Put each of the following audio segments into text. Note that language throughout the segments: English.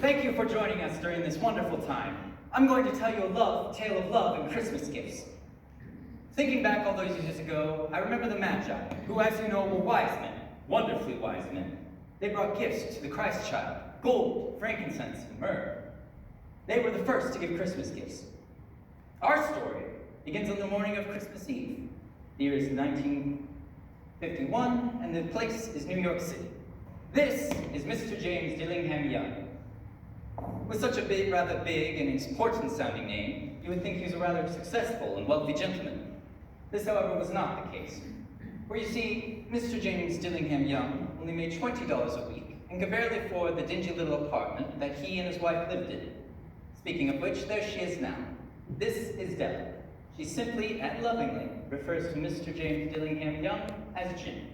Thank you for joining us during this wonderful time. I'm going to tell you a tale of love and Christmas gifts. Thinking back all those years ago, I remember the Magi, who, as you know, were wise men, wonderfully wise men. They brought gifts to the Christ child, gold, frankincense, and myrrh. They were the first to give Christmas gifts. Our story begins on the morning of Christmas Eve. The year is 1951, and the place is New York City. This is Mr. James Dillingham Young. With such a rather big and important-sounding name, you would think he was a rather successful and wealthy gentleman. This, however, was not the case. For you see, Mr. James Dillingham Young only made $20 a week and could barely afford the dingy little apartment that he and his wife lived in. Speaking of which, there she is now. This is Della. She simply and lovingly refers to Mr. James Dillingham Young as Jim.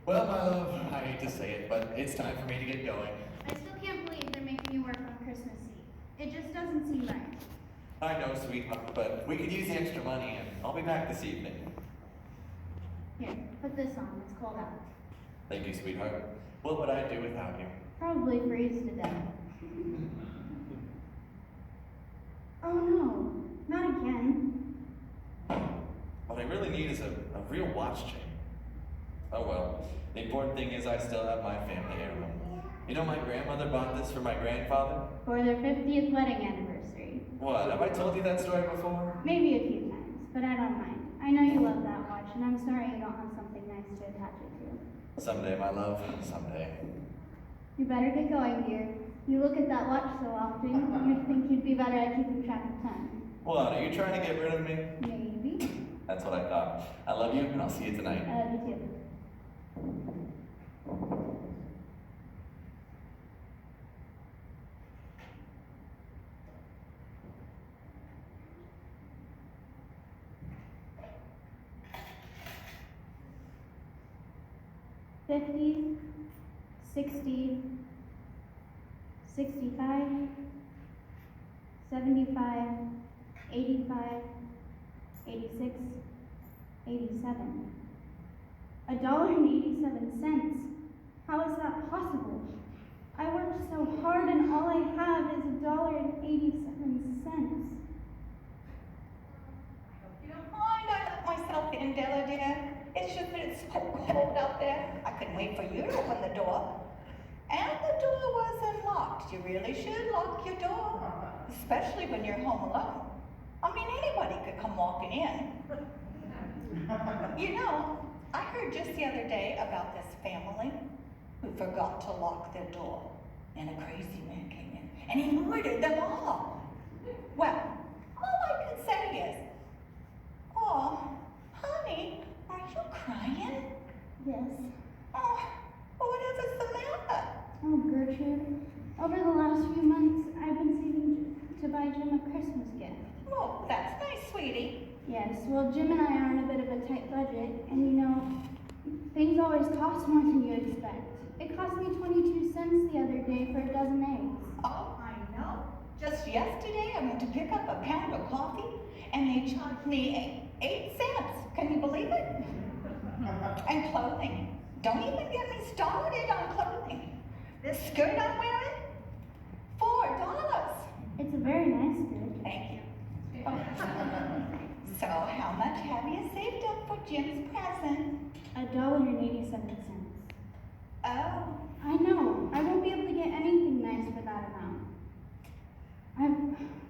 Well, my love, I hate to say it, but it's time for me to get going. I still can't believe they're making you work on Christmas Eve. It just doesn't seem right. I know, sweetheart, but we could use the extra money, and I'll be back this evening. Here, put this on. It's cold out. Thank you, sweetheart. What would I do without you? Probably freeze to death. Oh no, not again. What I really need is a real watch chain. Oh well, the important thing is I still have my family heirloom. You know, my grandmother bought this for my grandfather. For their 50th wedding anniversary. What, have I told you that story before? Maybe a few times, but I don't mind. I know you love that watch, and I'm sorry you don't have something nice to attach it to. Someday, my love, someday. You better get going, dear. You look at that watch so often, you'd think you'd be better at keeping track of time. What, are you trying to get rid of me? Maybe. That's what I thought. I love you, and I'll see you tonight. I love you too. $50, $60, $65, $75, $85, $86, $87. $1.87. How is that possible? I worked so hard and all I have is $1.87. You don't mind I let myself in, Della dear? It's just that it's so cold out there. I couldn't wait for you to open the door. And the door wasn't locked. You really should lock your door, especially when you're home alone. I mean, anybody could come walking in. You know, I heard just the other day about this family who forgot to lock their door, and a crazy man came in, and he murdered them all. Well, all I could say is, oh, honey, are you crying? Yes. Oh, whatever's the matter? Oh, Gertrude, over the last few months, I've been saving to buy Jim a Christmas gift. Oh, that's nice, sweetie. Yes, well, Jim and I are on a bit of a tight budget, and you know, things always cost more than you expect. It cost me 22 cents the other day for a dozen eggs. Oh, I know. Just yesterday, I went to pick up a pound of coffee, and they charged me 8 cents. Can you believe it? And clothing. Don't even get me started on clothing. This skirt I'm wearing, $4. It's a very nice skirt. Thank you. So, how much have you saved up for Jim's present? $1.87. Oh, I know. I won't be able to get anything nice for that amount. I've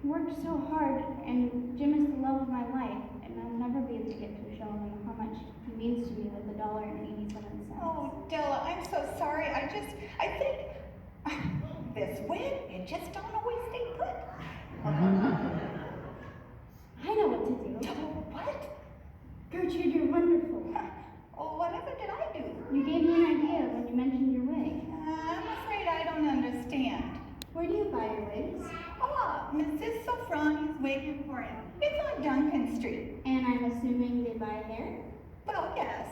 worked so hard, and Jim is the love of my life, and I'll never be able to get to show him how much he means to me with $1.87. oh, Della, I'm so sorry. I think this wig, it just don't always stay put. I know what to do. What? Gertrude, you're wonderful. Oh, whatever did I do? You gave me an idea when you mentioned your wig. I'm afraid I don't understand. Where do you buy your wigs? Oh, Mrs. Sofroni's Wig Emporium. It's on Duncan Street. And I'm assuming they buy hair? Well, yes.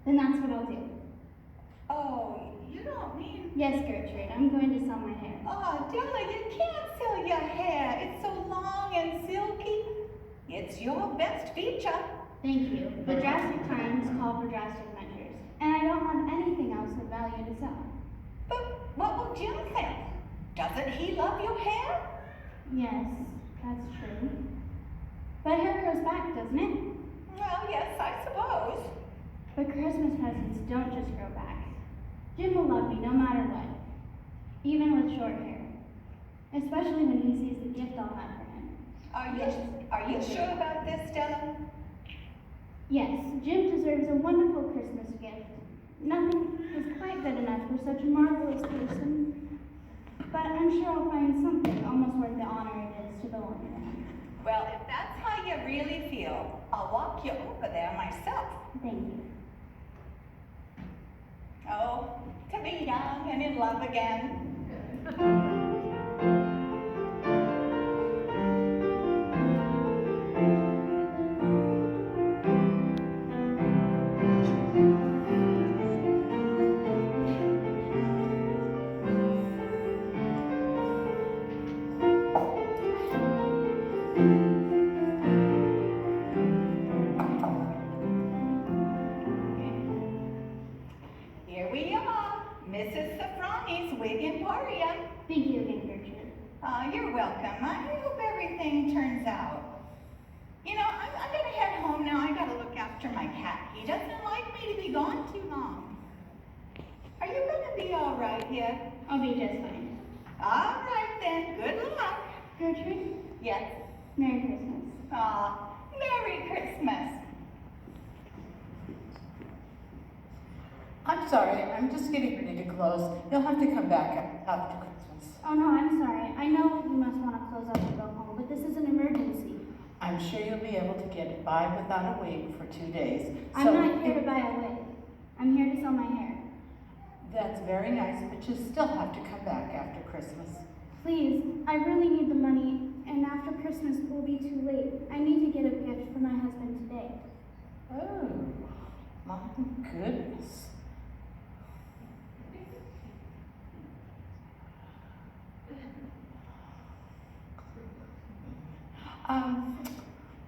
Then that's what I'll do. Oh, you don't mean... Yes, Gertrude, I'm going to sell my hair. Oh, Della, you can't sell your hair. It's so long and silky. It's your best feature. Thank you, but drastic times call for drastic measures, and I don't have anything else of value to sell. But what will Jim think? Doesn't he love your hair? Yes, that's true. But hair grows back, doesn't it? Well, yes, I suppose. But Christmas presents don't just grow back. Jim will love me no matter what, even with short hair. Especially when he sees the gift I'll have for him. Are you sure about this, Stella? Yes, Jim deserves a wonderful Christmas gift. Nothing is quite good enough for such a marvelous person. But I'm sure I'll find something almost worth the honor it is to belong to him. Well, if that's how you really feel, I'll walk you over there myself. Thank you. Oh, to be young and in love again. Here we are, Mrs. Safrani's Wig Emporium. Thank you again, Gertrude. You're welcome. I hope everything turns out. You know, I'm gonna head home now. I gotta look after my cat. He doesn't like me to be gone too long. Are you gonna be all right here? I'll be just fine. All right then. Good luck. Gertrude, Yes. Merry Christmas. Aw, Merry Christmas. I'm sorry, I'm just getting ready to close. You'll have to come back after Christmas. Oh no, I'm sorry. I know you must want to close up and go home, but this is an emergency. I'm sure you'll be able to get by without a wig for 2 days. I'm not here to buy a wig. I'm here to sell my hair. That's very nice, but you still have to come back after Christmas. Please, I really need the money, and after Christmas it will be too late. I need to get a gift for my husband today. Oh, my goodness.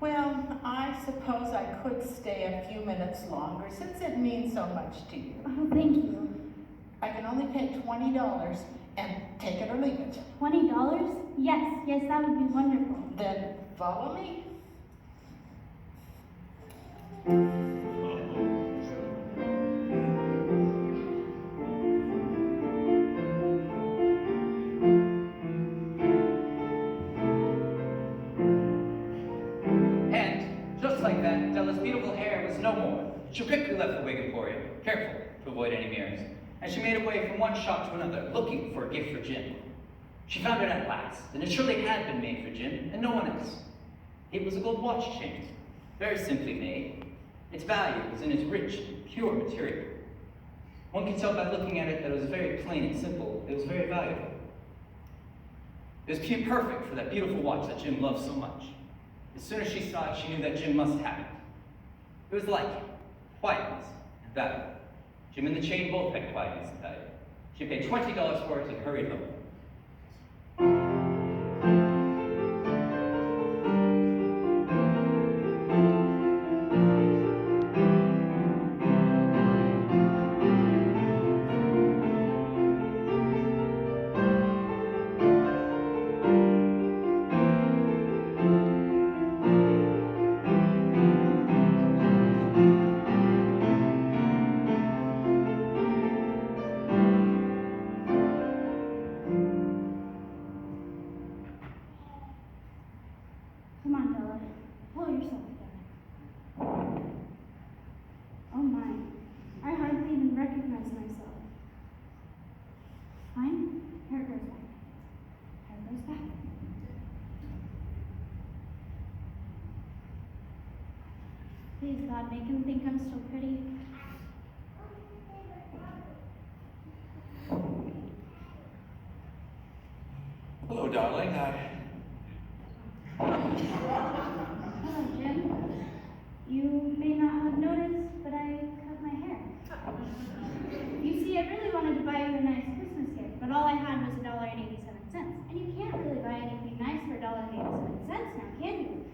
Well, I suppose I could stay a few minutes longer since it means so much to you. Oh, thank you. I can only pay $20 and take it or leave it. $20? Yes, that would be wonderful. Then follow me. And, just like that, Della's beautiful hair was no more. She quickly left the Wig Emporium, careful to avoid any mirrors, and she made her way from one shop to another, looking for a gift for Jim. She found it at last, and it surely had been made for Jim, and no one else. It was a gold watch chain, very simply made. Its value was in its rich, pure material. One could tell by looking at it that it was very plain and simple. It was very valuable. It was perfect for that beautiful watch that Jim loved so much. As soon as she saw it, she knew that Jim must have it. It was like him, quietness and value. Jim and the chain both had quietness and value. She paid $20 for it and hurried home. Come on, Della. Pull yourself together. Oh my. I hardly even recognize myself. Fine. Hair grows back. Hair grows back. Please, God, make him think I'm still pretty. Hello, darling. Hello, Jim. You may not have noticed, but I cut my hair. You see, I really wanted to buy you a nice Christmas gift, but all I had was $1.87. And you can't really buy anything nice for $1.87 now, can you?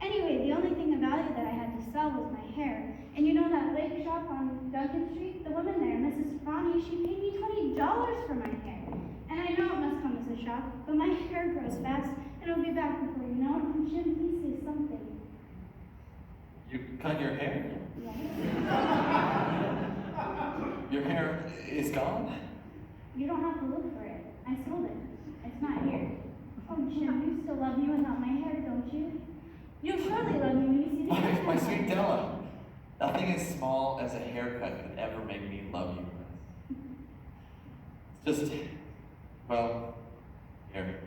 Anyway, the only thing of value that I had to sell was my hair. And you know that wig shop on Duncan Street? The woman there, Mrs. Fronny, she paid me $20 for my hair. the shop, but my hair grows fast, and it'll be back before you know it. Jim, please say something. You cut your hair? Yes. Your hair is gone? You don't have to look for it. I sold it. It's not here. Oh, Jim, you still love me without my hair, don't you? You'll surely love me when you see the haircut. My sweet Della, nothing as small as a haircut could ever make me love you. It's just, well, here,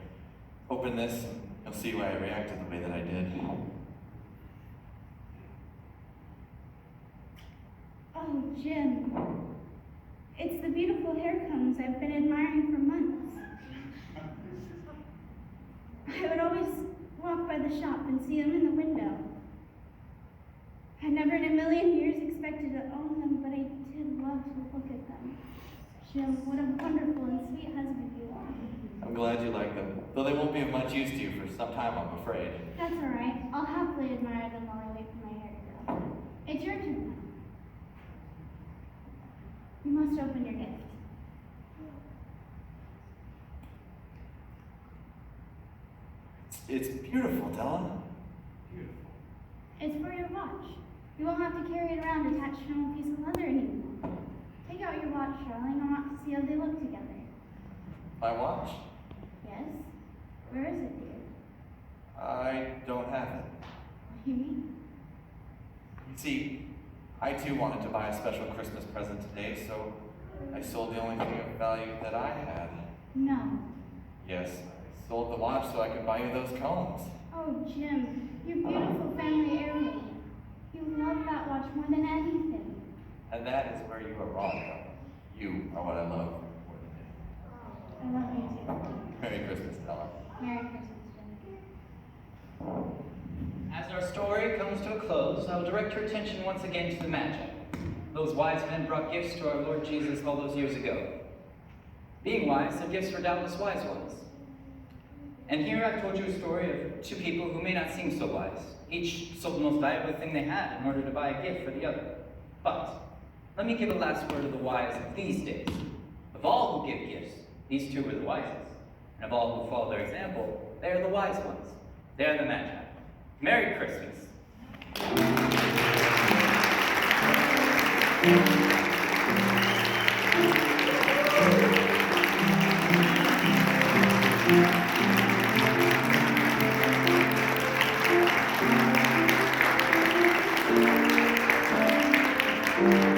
open this and you'll see why I reacted the way that I did. Oh, Jim. It's the beautiful hair combs I've been admiring for months. I would always walk by the shop and see them in the window. I never in a million years expected to own them, but I did love to look at them. Jim, what a wonderful and sweet husband you are. I'm glad you like them, though they won't be of much use to you for some time, I'm afraid. That's all right. I'll happily admire them while I wait for my hair to grow. It's your turn now. You must open your gift. It's beautiful, Della. Beautiful. It's for your watch. You won't have to carry it around attached to a piece of leather anymore. Take out your watch, darling. I want to see how they look together. My watch? Yes? Where is it, dear? I don't have it. What do you mean? You see, I too wanted to buy a special Christmas present today, so I sold the only thing of value that I had. No. Yes, I sold the watch so I could buy you those combs. Oh, Jim, your beautiful family heirloom. You love that watch more than anything. And that is where you are wrong, Della. You are what I love more than anything. I love you too. Merry Christmas, Della. Merry Christmas, Jim. As our story comes to a close, I will direct your attention once again to the Magi. Those wise men brought gifts to our Lord Jesus all those years ago. Being wise, their gifts were doubtless wise ones. And here I've told you a story of two people who may not seem so wise. Each sold the most valuable thing they had in order to buy a gift for the other. But let me give a last word to the wise of these days. Of all who give gifts, these two were the wisest. And of all who follow their example, they are the wise ones. They are the Magi. Merry Christmas. Thank you.